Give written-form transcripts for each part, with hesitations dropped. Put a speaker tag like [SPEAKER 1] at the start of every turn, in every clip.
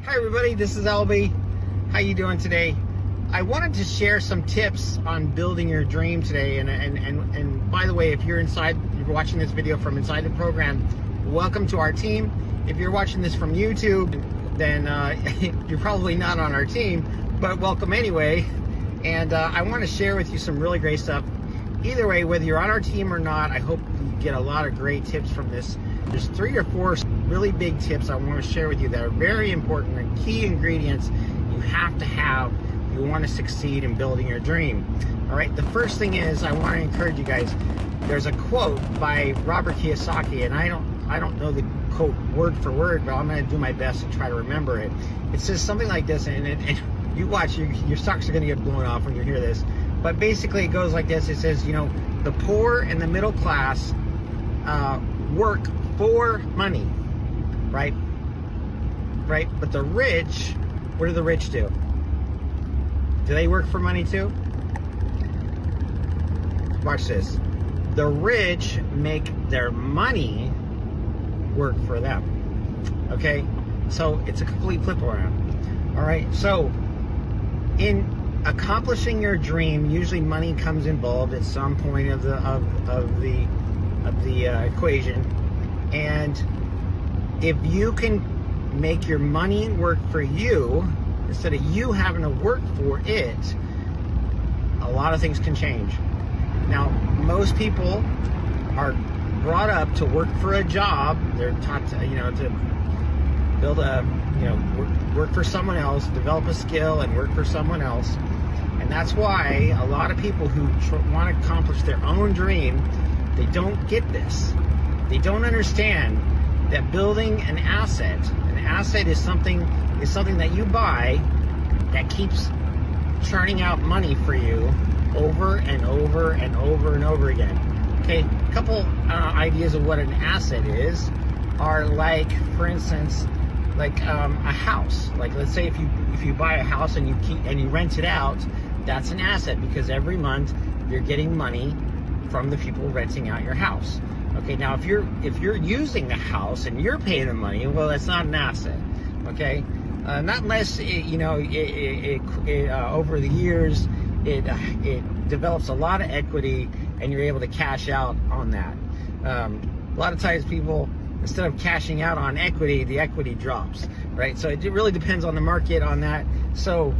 [SPEAKER 1] Hi everybody, this is LB. How you doing today? I wanted to share some tips on building your dream today. And by the way, if you're watching this video from inside the program, welcome to our team. If you're watching this from YouTube, then you're probably not on our team, but welcome anyway. And I want to share with you some really great stuff. Either way, whether you're on our team or not, I hope you get a lot of great tips from this. There's 3 or 4 really big tips I want to share with you that are very important and key ingredients you have to have if you want to succeed in building your dream. All right, the first thing is I want to encourage you guys. There's a quote by Robert Kiyosaki, and I don't know the quote word for word, but I'm going to do my best to try to remember it. It says something like this, and you watch, your socks are going to get blown off when you hear this. But basically, it goes like this. It says, the poor and the middle class work for money, right? Right? But the rich, what do the rich do? Do they work for money too? Watch this. The rich make their money work for them. Okay? So it's a complete flip around. All right? So in accomplishing your dream, usually money comes involved at some point of the equation. And if you can make your money work for you instead of you having to work for it, a lot of things can change. Now, most people are brought up to work for a job. They're taught to build work for someone else, develop a skill and work for someone else. And that's why a lot of people who want to accomplish their own dream, they don't get this. They don't understand that building an asset is something that you buy that keeps churning out money for you over and over and over and over again. Okay, a couple ideas of what an asset is are like, for instance, like a house. Like, let's say if you buy a house and you rent it out, that's an asset because every month you're getting money from the people renting out your house. Okay, now if you're using the house and you're paying the money, well, that's not an asset. Okay, not unless over the years it develops a lot of equity and you're able to cash out on that. A lot of times people, instead of cashing out on equity, the equity drops, right? So it really depends on the market on that. So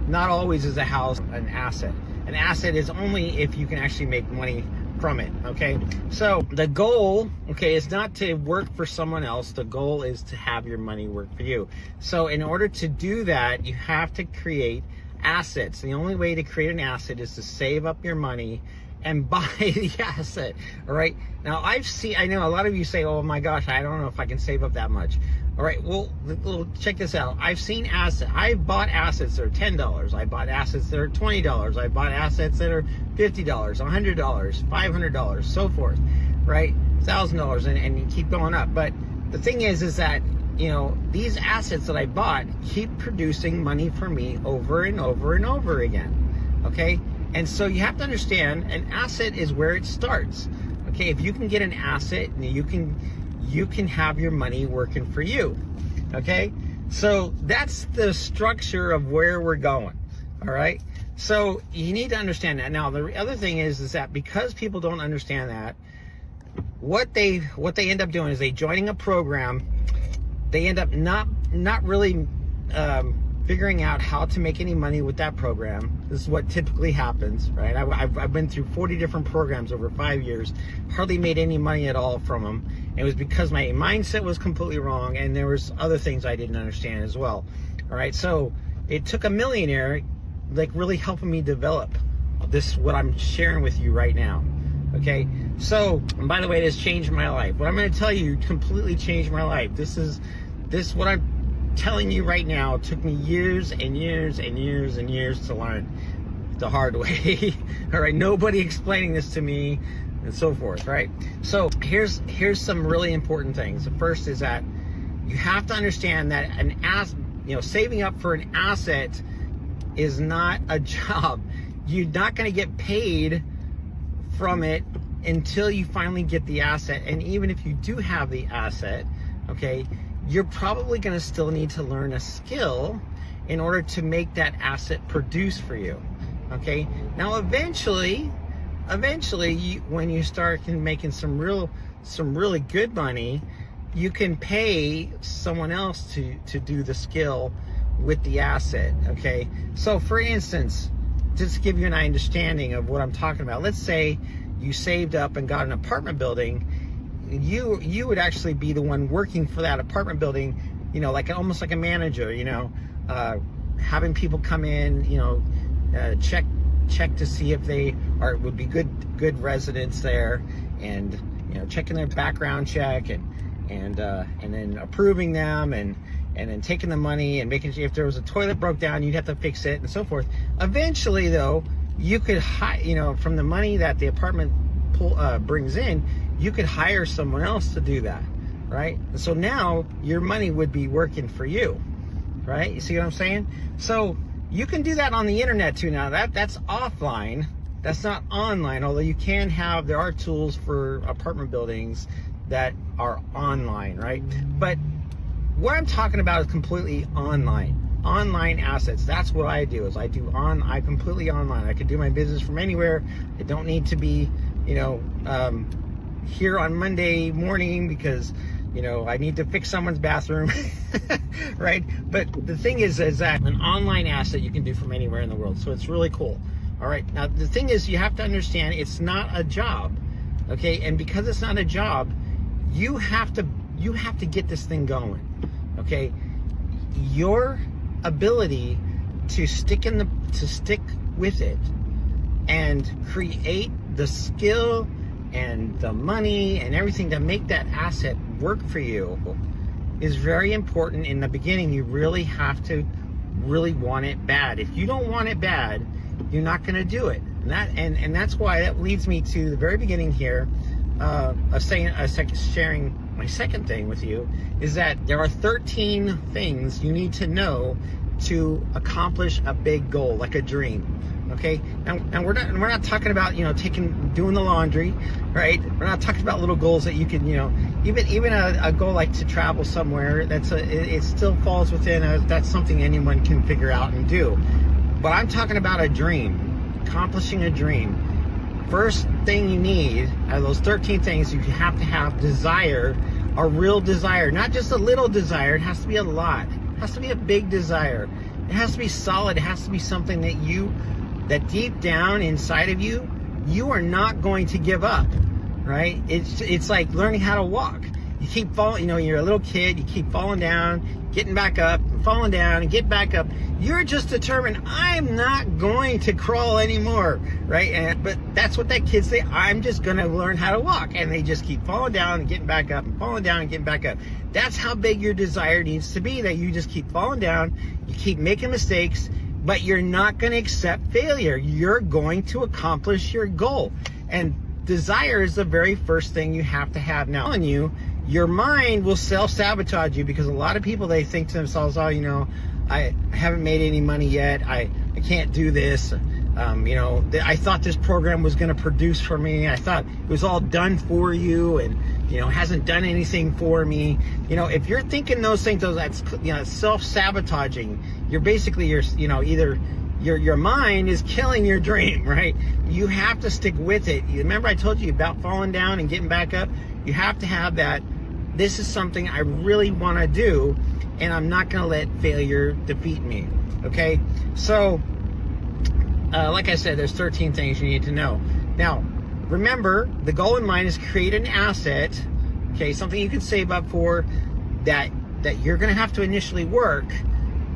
[SPEAKER 1] not always is a house an asset. An asset is only if you can actually make money from it, okay? So the goal, okay, is not to work for someone else. The goal is to have your money work for you. So in order to do that, you have to create assets. The only way to create an asset is to save up your money and buy the asset. All right, now I know a lot of you say, oh my gosh, I don't know if I can save up that much. All right, well, check this out. I've bought assets that are $10. I bought assets that are $20. I bought assets that are $50, $100, $500, so forth, right? $1,000, and you keep going up. But the thing is that, these assets that I bought keep producing money for me over and over and over again, okay? And so you have to understand, an asset is where it starts, okay? If you can get an asset, you can have your money working for you, okay? So that's the structure of where we're going, all right? So you need to understand that. Now, the other thing is that because people don't understand that, what they end up doing is they joining a program, they end up not really figuring out how to make any money with that program. This is what typically happens, right? I've been through 40 different programs over 5 years, hardly made any money at all from them. It was because my mindset was completely wrong, and there was other things I didn't understand as well. All right, so it took a millionaire, like, really helping me develop what I'm sharing with you right now. Okay, so, and by the way, it has changed my life. What I'm going to tell you completely changed my life. This what I'm telling you right now took me years and years and years and years to learn the hard way. All right, nobody explaining this to me and so forth, right? So here's some really important things. The first is that you have to understand that saving up for an asset is not a job. You're not going to get paid from it until you finally get the asset. And even if you do have the asset, okay, you're probably going to still need to learn a skill in order to make that asset produce for you. Okay, now eventually when you start making some really good money, you can pay someone else to do the skill with the asset. Okay, so for instance, just to give you an understanding of what I'm talking about, let's say you saved up and got an apartment building. You would actually be the one working for that apartment building, like almost like a manager, having people come in, check to see if they would be good residents there, and checking their background check, and then approving them, and then taking the money and making sure if there was a toilet broke down, you'd have to fix it, and so forth. Eventually, though, you could from the money that the apartment brings in, you could hire someone else to do that, right? So now your money would be working for you, right? You see what I'm saying? So you can do that on the internet too. Now that's offline. That's not online, although there are tools for apartment buildings that are online, right? But what I'm talking about is completely online assets. That's what I do. I completely online. I can do my business from anywhere. I don't need to be, here on Monday morning because I need to fix someone's bathroom, right? But the thing is that an online asset you can do from anywhere in the world, so it's really cool. All right, now the thing is, you have to understand it's not a job, okay? And because it's not a job, you have to get this thing going, okay? Your ability to stick with it and create the skill and the money and everything to make that asset work for you is very important. In the beginning, you really have to really want it bad. If you don't want it bad, you're not going to do it. And that's why that leads me to the very beginning here of sharing my second thing with you, is that there are 13 things you need to know to accomplish a big goal, like a dream. Okay, now we're not talking about doing the laundry, right? We're not talking about little goals that you can even a goal like to travel somewhere. It still falls within that's something anyone can figure out and do. But I'm talking about a dream, accomplishing a dream. First thing you need out of those 13 things, you have to have desire, a real desire, not just a little desire. It has to be a lot. It has to be a big desire. It has to be solid. It has to be something that deep down inside of you are not going to give up, right? It's like learning how to walk. You keep falling, you're a little kid, you keep falling down, getting back up, falling down, and get back up. You're just determined, I'm not going to crawl anymore, right? But that's what that kid say, I'm just going to learn how to walk. And they just keep falling down and getting back up, and falling down and getting back up. That's how big your desire needs to be, that you just keep falling down, you keep making mistakes, but you're not going to accept failure. You're going to accomplish your goal. And desire is the very first thing you have to have. Now, on your mind will self-sabotage you, because a lot of people, they think to themselves, oh, I haven't made any money yet. I can't do this. I thought this program was going to produce for me. I thought it was all done for you, and hasn't done anything for me. If you're thinking those things, that's self-sabotaging. You're basically either your mind is killing your dream, right? You have to stick with it. You remember I told you about falling down and getting back up? You have to have that. This is something I really want to do, and I'm not going to let failure defeat me. Okay, so like I said, there's 13 things you need to know. Now, remember, the goal in mind is create an asset, okay, something you can save up for, that you're going to have to initially work,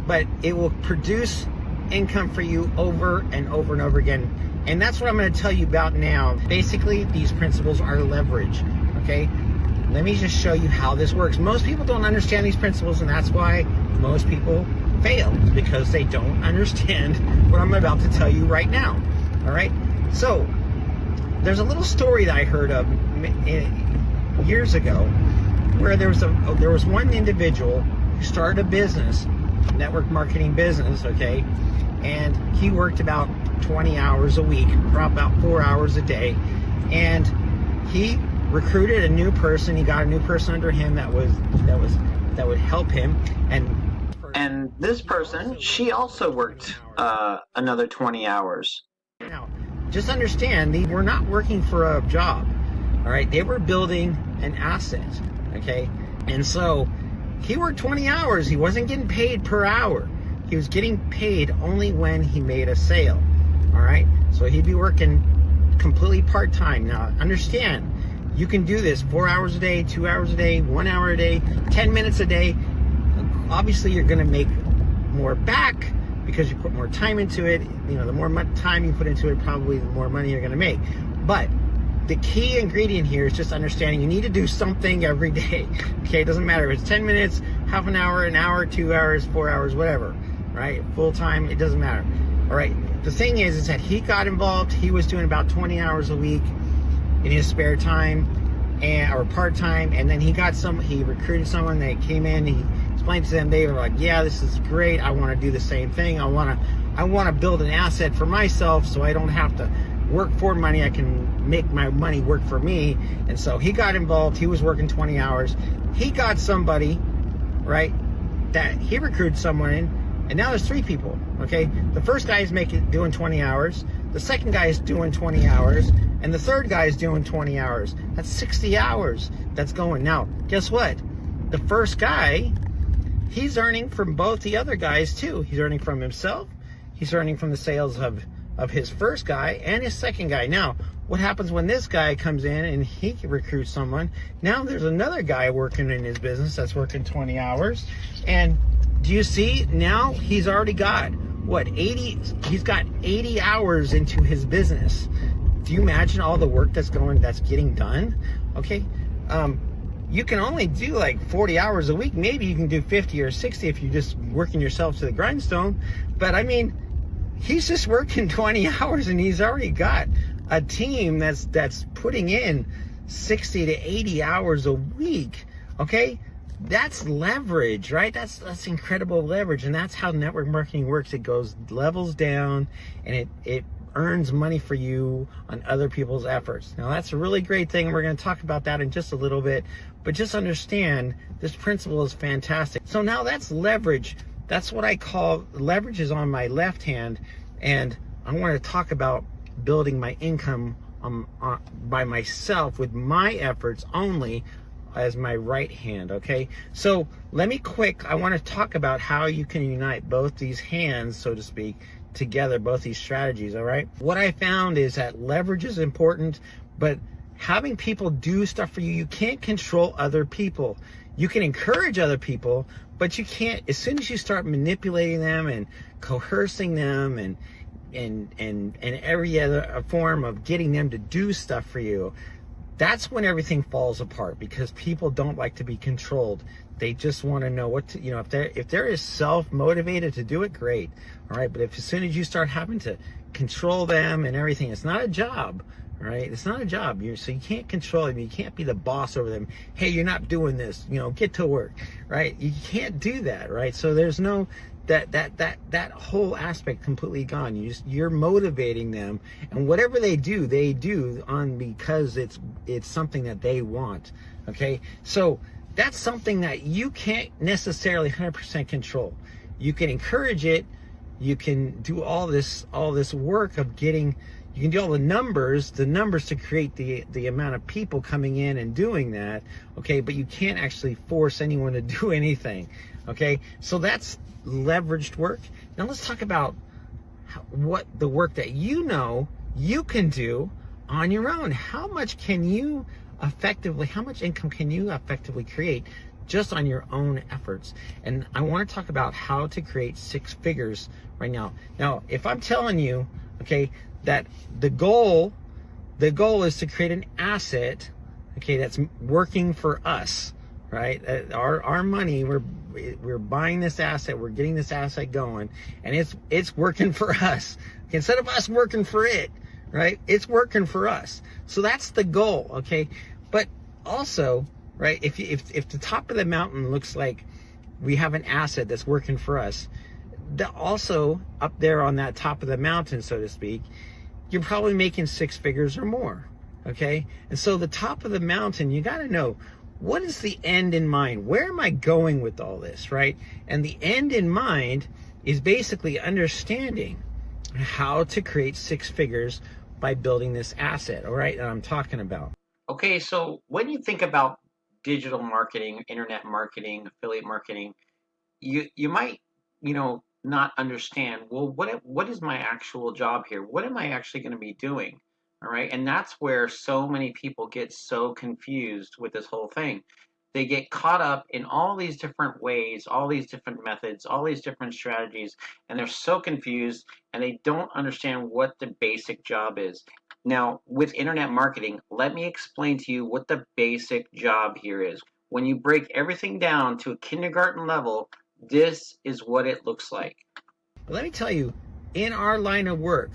[SPEAKER 1] but it will produce income for you over and over and over again. And that's what I'm going to tell you about now. Basically, these principles are leverage, okay? Let me just show you how this works. Most people don't understand these principles, and that's why most people fail, because they don't understand what I'm about to tell you right now. All right? So, there's a little story that I heard of years ago, where there was one individual who started a business, network marketing business, okay? And he worked about 20 hours a week, for about 4 hours a day, and he recruited a new person. He got a new person under him that would help him. And this person, she also worked another 20 hours. Now, just understand, they were not working for a job. All right, they were building an asset. Okay, and so he worked 20 hours. He wasn't getting paid per hour. He was getting paid only when he made a sale. All right, so he'd be working completely part-time. Now, understand, you can do this 4 hours a day, 2 hours a day, 1 hour a day, 10 minutes a day. Obviously, you're going to make more back because you put more time into it. You know, the more time you put into it, probably the more money you're going to make. But the key ingredient here is just understanding you need to do something every day. Okay, it doesn't matter if it's 10 minutes, half an hour, 2 hours, 4 hours, whatever, right? Full time, it doesn't matter. All right, the thing is that he got involved. He was doing about 20 hours a week in his spare time or part-time, and then he recruited someone that came in. He explained to them, they were like, yeah, this is great. I want to do the same thing. I want to build an asset for myself so I don't have to work for money. I can make my money work for me. And so he got involved. He was working 20 hours. He got somebody, right, that he recruited someone in, and now there's 3 people. Okay, the first guy is doing 20 hours. The second guy is doing 20 hours, and the third guy is doing 20 hours. That's 60 hours that's going. Now, guess what? The first guy, he's earning from both the other guys too. He's earning from himself. He's earning from the sales of his first guy and his second guy. Now, what happens when this guy comes in and he recruits someone? Now there's another guy working in his business that's working 20 hours. And do you see? Now he's already got, what, 80? He's got 80 hours into his business. Do you imagine all the work that's getting done? Okay. You can only do like 40 hours a week. Maybe you can do 50 or 60 if you're just working yourself to the grindstone. But I mean, he's just working 20 hours and he's already got a team that's putting in 60 to 80 hours a week. Okay, that's leverage, right? That's incredible leverage, and that's how network marketing works. It goes levels down, and it earns money for you on other people's efforts. Now, that's a really great thing, and we're going to talk about that in just a little bit. But just understand, this principle is fantastic. So now that's leverage. That's what I call leverage is on my left hand, and I want to talk about building my income by myself with my efforts only as my right hand. Okay, so I want to talk about how you can unite both these hands, so to speak, together, both these strategies. All right, what I found is that leverage is important, but having people do stuff for you, you can't control other people. You can encourage other people, but you can't. As soon as you start manipulating them and coercing them and every other form of getting them to do stuff for you, that's when everything falls apart, because people don't like to be controlled. They just want to know what to, if they're as self-motivated to do it, great. All right, but as soon as you start having to control them and everything, it's not a job. All right, it's not a job. So you can't control them. You can't be the boss over them. Hey, you're not doing this. Get to work. Right? You can't do that. Right? So there's no that whole aspect completely gone. You're motivating them, and whatever they do because it's something that they want. Okay, so that's something that you can't necessarily 100% control. You can encourage it. You can do all this work of getting. You can do all the numbers to create the amount of people coming in and doing that. Okay, but you can't actually force anyone to do anything. Okay, so that's leveraged work. Now let's talk about what the work that you can do on your own. How much income can you effectively create just on your own efforts? And I want to talk about how to create 6 figures right now. Now, if I'm telling you, okay, that the goal is to create an asset, okay, that's working for us, right? Our money, we're buying this asset, we're getting this asset going, and it's working for us. Instead of us working for it, right? It's working for us. So that's the goal, okay? But also, right, if the top of the mountain looks like we have an asset that's working for us, also up there on that top of the mountain, so to speak, you're probably making 6 figures or more. Okay? And so the top of the mountain, you got to know, what is the end in mind? Where am I going with all this, right? And the end in mind is basically understanding how to create six figures by building this asset, all right, that I'm talking about. Okay, so when you think about digital marketing, internet marketing, affiliate marketing, you might, not understand, well, what is my actual job here? What am I actually going to be doing? All right? And that's where so many people get so confused with this whole thing. They get caught up in all these different ways, all these different methods, all these different strategies, and they're so confused and they don't understand what the basic job is. Now, with internet marketing, let me explain to you what the basic job here is. When you break everything down to a kindergarten level, this is what it looks like. But let me tell you, in our line of work,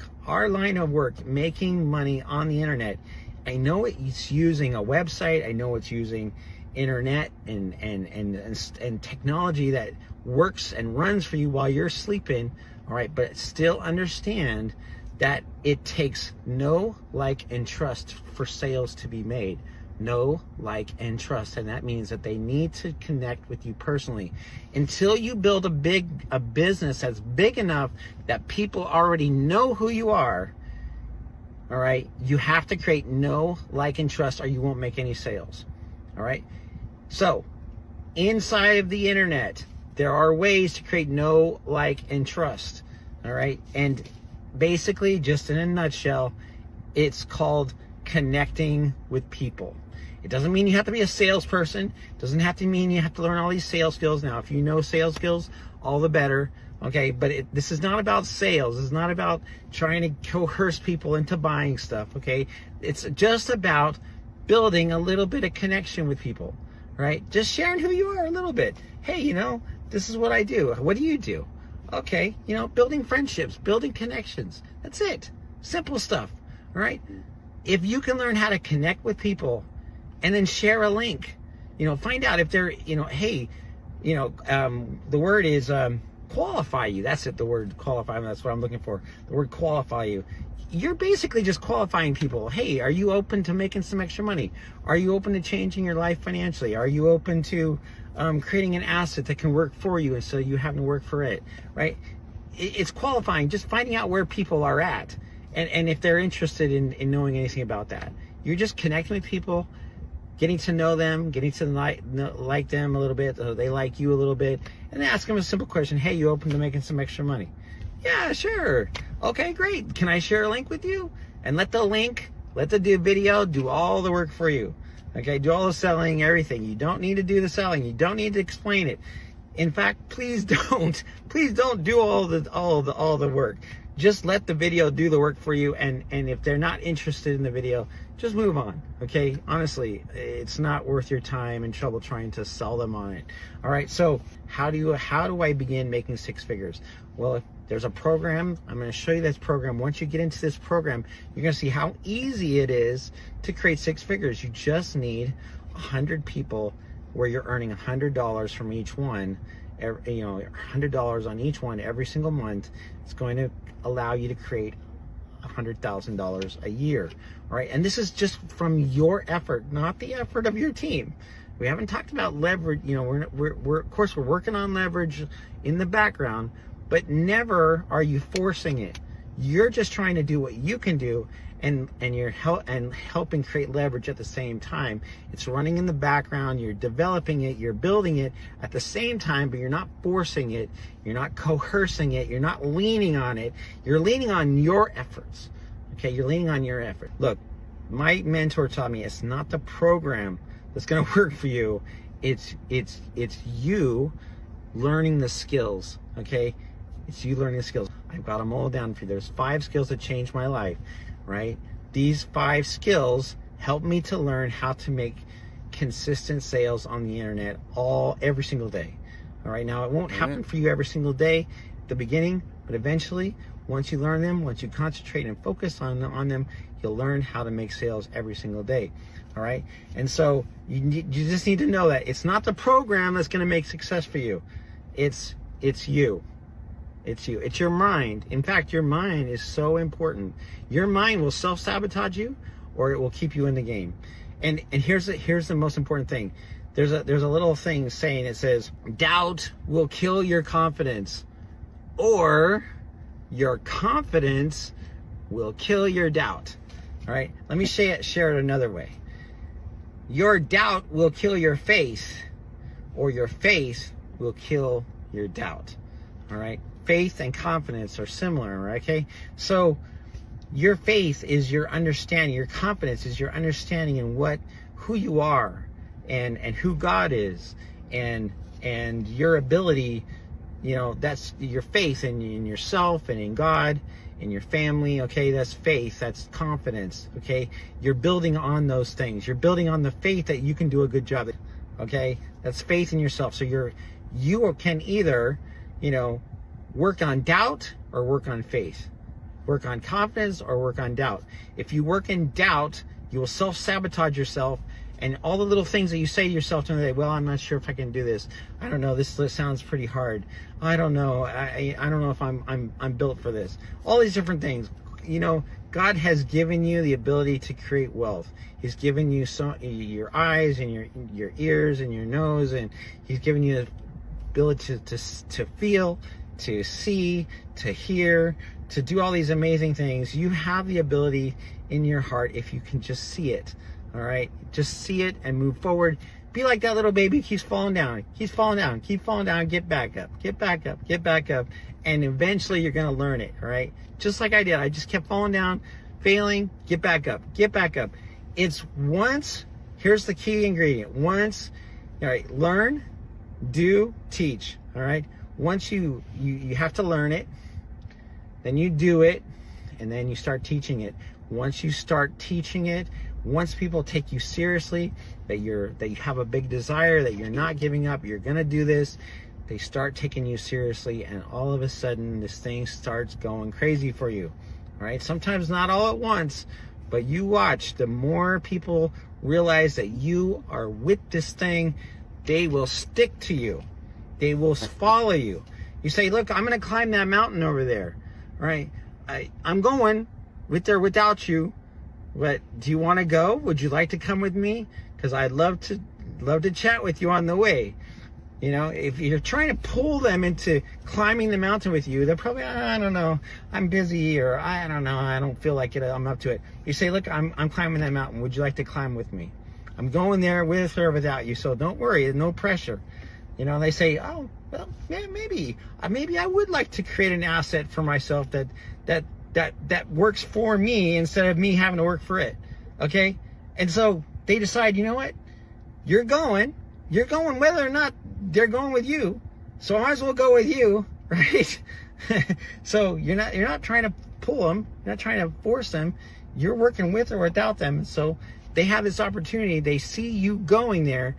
[SPEAKER 1] making money on the internet, I know it's using a website, I know it's using internet and technology that works and runs for you while you're sleeping, all right, but still understand that it takes know, like, and trust for sales to be made. Know, like, and trust, and that means that they need to connect with you personally. Until you build a business that's big enough that people already know who you are, all right, you have to create know, like, and trust, or you won't make any sales. All right, so inside of the internet, there are ways to create know, like, and trust. All right, and basically, just in a nutshell, it's called connecting with people. It doesn't mean you have to be a salesperson. It doesn't have to mean you have to learn all these sales skills. Now, if you know sales skills, all the better. Okay, but this is not about sales. It's not about trying to coerce people into buying stuff. Okay, it's just about building a little bit of connection with people, right? Just sharing who you are a little bit. Hey, this is what I do. What do you do? Okay, building friendships, building connections. That's it. Simple stuff, all right? If you can learn how to connect with people and then share a link, find out if they're, hey, the word is qualify you. That's it, the word qualify. That's what I'm looking for. The word qualify you. You're basically just qualifying people. Hey, are you open to making some extra money? Are you open to changing your life financially? Are you open to creating an asset that can work for you instead of you having to work for it, right? It's qualifying, just finding out where people are at. And if they're interested in knowing anything about that. You're just connecting with people, getting to know them, getting to like them a little bit, so they like you a little bit, and ask them a simple question. Hey, you open to making some extra money? Yeah, sure. Okay, great. Can I share a link with you? And let the video do all the work for you. Okay, do all the selling, everything. You don't need to do the selling. You don't need to explain it. In fact, please don't do all the work. Just let the video do the work for you, and if they're not interested in the video, just move on. Okay, honestly, it's not worth your time and trouble trying to sell them on it. All right, so how do I begin making six figures? Well, if there's a program, I'm going to show you this program. Once you get into this program, you're going to see how easy it is to create six figures. You just need 100 people where you're earning $100 from each one, $100 on each one every single month. It's going to allow you to create $100,000 a year. All right, and this is just from your effort, not the effort of your team. We haven't talked about leverage. We're of course we're working on leverage in the background, but never are you forcing it. You're just trying to do what you can do, and you're helping create leverage at the same time. It's running in the background. You're developing it. You're building it at the same time, but you're not forcing it. You're not coercing it. You're not leaning on it. You're leaning on your efforts. Okay, you're leaning on your effort. Look, my mentor taught me it's not the program that's going to work for you. It's you learning the skills. Okay, it's you learning the skills. I've got them all down for you. There's 5 skills that changed my life. Right? These 5 skills help me to learn how to make consistent sales on the internet every single day. All right. Now, it won't happen for you every single day at the beginning, but eventually, once you learn them, once you concentrate and focus on them, you'll learn how to make sales every single day. All right. And so you just need to know that it's not the program that's going to make success for you. It's you. It's you. It's your mind. In fact, your mind is so important. Your mind will self-sabotage you, or it will keep you in the game. And here's the most important thing. There's a little thing saying, it says, doubt will kill your confidence, or your confidence will kill your doubt. All right, let me share it another way. Your doubt will kill your faith, or your faith will kill your doubt. All right, faith and confidence are similar, okay? So your faith is your understanding, your confidence is your understanding in who you are and who God is, and your ability, that's your faith in yourself and in God, in your family, okay? That's faith, that's confidence, okay? You're building on those things. You're building on the faith that you can do a good job, okay? That's faith in yourself. So you can either, work on doubt or work on faith. Work on confidence or work on doubt. If you work in doubt, you will self-sabotage yourself, and all the little things that you say to yourself during the day, well, I'm not sure if I can do this. I don't know, this sounds pretty hard. I don't know. I don't know if I'm built for this. All these different things. God has given you the ability to create wealth. He's given you your eyes and your ears and your nose, and he's given you the ability to feel, to see, to hear, to do all these amazing things. You have the ability in your heart if you can just see it. All right, just see it and move forward. Be like that little baby keeps falling down. Keep falling down. Get back up. Get back up. Get back up. And eventually you're going to learn it. All right, just like I did. I just kept falling down, failing. Get back up. Get back up. It's once. Here's the key ingredient. Once. All right, learn, do, teach. All right. Once you have to learn it, then you do it, and then you start teaching it. Once you start teaching it, once people take you seriously, that you have a big desire, that you're not giving up, you're gonna do this, they start taking you seriously, and all of a sudden this thing starts going crazy for you. All right, sometimes not all at once, but you watch. The more people realize that you are with this thing, they will stick to you. They will follow you. You say, look, I'm going to climb that mountain over there. All right, I'm going with there without you. But do you want to go? Would you like to come with me? Because I'd love to chat with you on the way. If you're trying to pull them into climbing the mountain with you, they're probably, I don't know, I'm busy, or I don't know, I don't feel like it, I'm up to it. You say, look, I'm climbing that mountain. Would you like to climb with me? I'm going there with or without you, so don't worry, there's no pressure. They say, oh, well, yeah, maybe I would like to create an asset for myself that works for me instead of me having to work for it. Okay? And so they decide, you know what? You're going whether or not they're going with you. So I might as well go with you, right? So you're not trying to pull them, you're not trying to force them. You're working with or without them. So they have this opportunity. They see you going there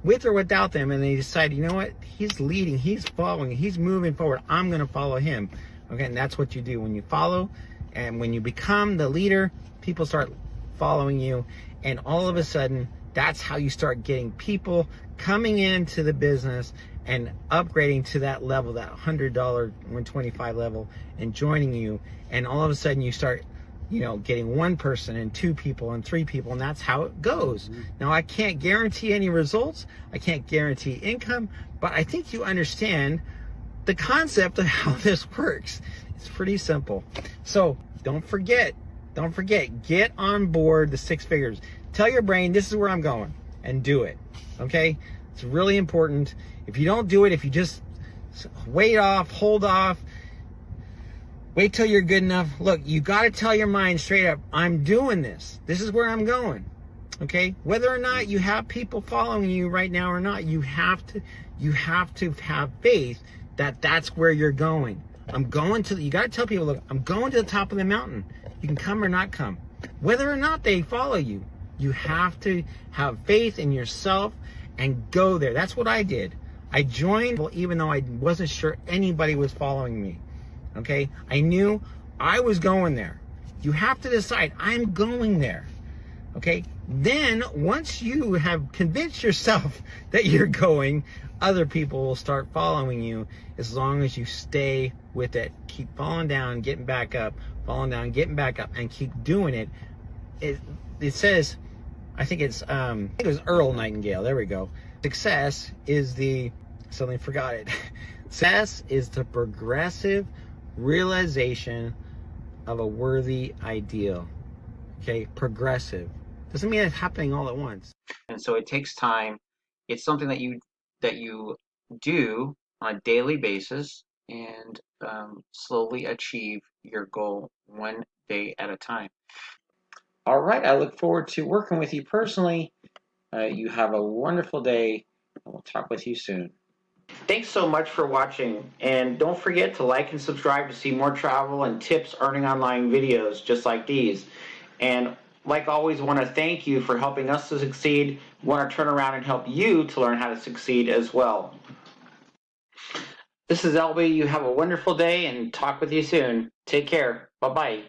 [SPEAKER 1] with or without them, and they decide, you know what? He's leading, he's following, he's moving forward. I'm going to follow him. Okay, and that's what you do when you follow, and when you become the leader, people start following you, and all of a sudden, that's how you start getting people coming into the business and upgrading to that level, that $100, $125 level, and joining you, and all of a sudden you start getting one person and two people and three people, and that's how it goes. Now, I can't guarantee any results. I can't guarantee income, but I think you understand the concept of how this works. It's pretty simple. So don't forget, get on board the 6 figures. Tell your brain, this is where I'm going, and do it. Okay? It's really important. If you don't do it, if you just hold off, wait till you're good enough. Look, you got to tell your mind straight up, I'm doing this. This is where I'm going. Okay? Whether or not you have people following you right now or not, you have to have faith that that's where you're going. You got to tell people, look, I'm going to the top of the mountain. You can come or not come. Whether or not they follow you, you have to have faith in yourself and go there. That's what I did. I joined even though I wasn't sure anybody was following me. Okay? I knew I was going there. You have to decide, I'm going there. Okay? Then, once you have convinced yourself that you're going, other people will start following you as long as you stay with it. Keep falling down, getting back up, falling down, getting back up, and keep doing it. it says, I think it was Earl Nightingale. There we go. Success is the, suddenly forgot it. Success is the progressive realization of a worthy ideal. Okay, progressive. Doesn't mean it's happening all at once. And so it takes time. It's something that you do on a daily basis and slowly achieve your goal one day at a time. All right, I look forward to working with you personally. You have a wonderful day, and we'll talk with you soon. Thanks so much for watching, and don't forget to like and subscribe to see more travel and tips earning online videos just like these. And like always, want to thank you for helping us to succeed. Want to turn around and help you to learn how to succeed as well. This is LB. You have a wonderful day, and talk with you soon. Take care. Bye-bye.